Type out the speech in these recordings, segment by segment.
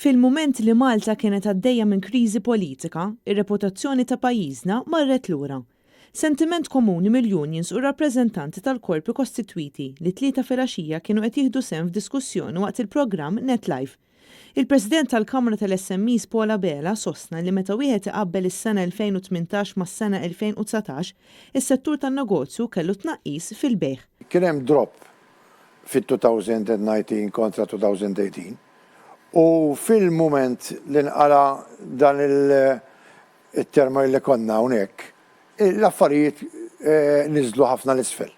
Fil-mument li Malta kienet għaddeja minn kriżi politika, ir-reputazzjoni ta' pajjiżna marret lura. Sentiment komuni mill-unions u rappreżentanti tal-korpi kostitwiti li tlieta filgħaxija kienu qed jieħdu sehem f'diskussjoni waqt il-programm NetLife. Il-President tal-Kamra tal-SMEs Paula Bela sostna li meta wieħed iqabbel is-sena 2018 mas-sena 2019, is-settur tan-negozju kellu tnaqqis fil-bejgħ. Kien hemm drop fit-2019 kontra 2018 u fil-mument li nqara dan il-terma li konna hawnhekk, l-affarijiet niżlu ħafna l-isfel.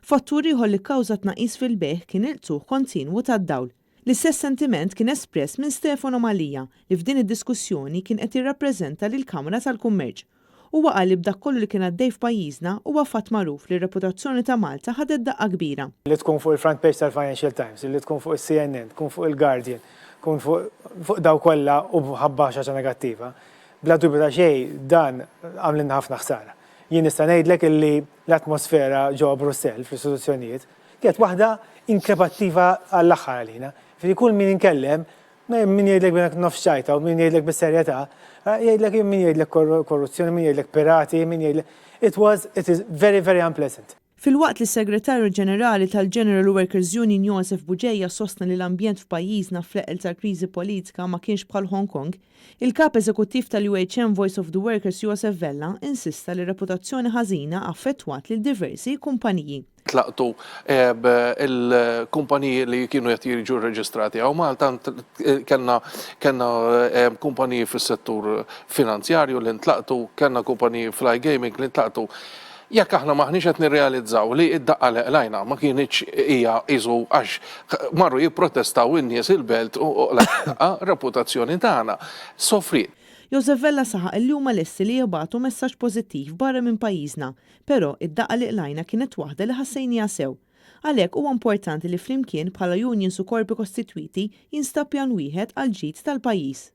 Fatturi ieħor li kkawża tnaqqis fil-bejgħ kien il-tsuħ kontinwu tad-dawl. L-istess sentiment kien espress minn Stefano Malija li f'din id-diskussjoni kien qed jirrappreżenta lill-Kamra tal-Kummerċ. Huwa qal li b'dak kollu li kien għaddej f'pajjiżna huwa fatt magħruf li r-reputazzjoni ta' Malta ħadet daqqa kbira. Li tkun fuq il-front page tal-Financial Times, li tkun fuq il-CNN, tkun fuq il-Guardian, tkun fuq daw kollha u ħabba xaġa negattiva. Bla dubju ta' xejn dan għamlin ħafna ħsara. Jien nista' ngħidlek illi l-atmosfera ġewwa Brussell fl-istituzzjonijiet kienet waħda inkrepattiva għall-aħħar għalina. Fi kull min inkellem, min jgħidlek b'hekk nofs ċajta u min jgħidlek bis-serjetà, jgħidlek min jgħidlek korruzzjoni, min jgħidlek pirati, min jgħidlek. It is very, very unpleasant. Fil-waqt li s-Segretarju Ġenerali tal-General Workers Union Joseph Buġeja sostna li l-ambjent f'pajjiżna fl-eqel tal-kriżi politika ma kienx bħal Hong Kong, il-kap eżekuttiv tal-UHM Voice of the Workers Joseph Vella insista li reputazzjoni ħażina affettwat lil diversi kumpaniji. Tlaqtu il-kumpaniji li kienu qed jiġu rreġistrati għaw Malta, kellna kumpaniji fis-settur finanzjarju li ntlaqtu, kellna kumpaniji fl-iGaming li ntlaqtu. Jekk aħna maħniex qed nirrealizzaw li id-daqqa leqlajna ma kienx hija iżu għax marru jipprotestaw in-nies il-belt u reputazzjoni tagħna sofriet. Joseph Vella saħaq li huma lessi li jibgħatu messaġġ pożittiv barra minn pajjiżna, però id-daqqa li qlajna kienet waħda li ħassejniha sew. Għalhekk huwa importanti li flimkien bħala unions u korpi kostitwiti jinstab pjan wieħed għal ġid tal-pajjiż.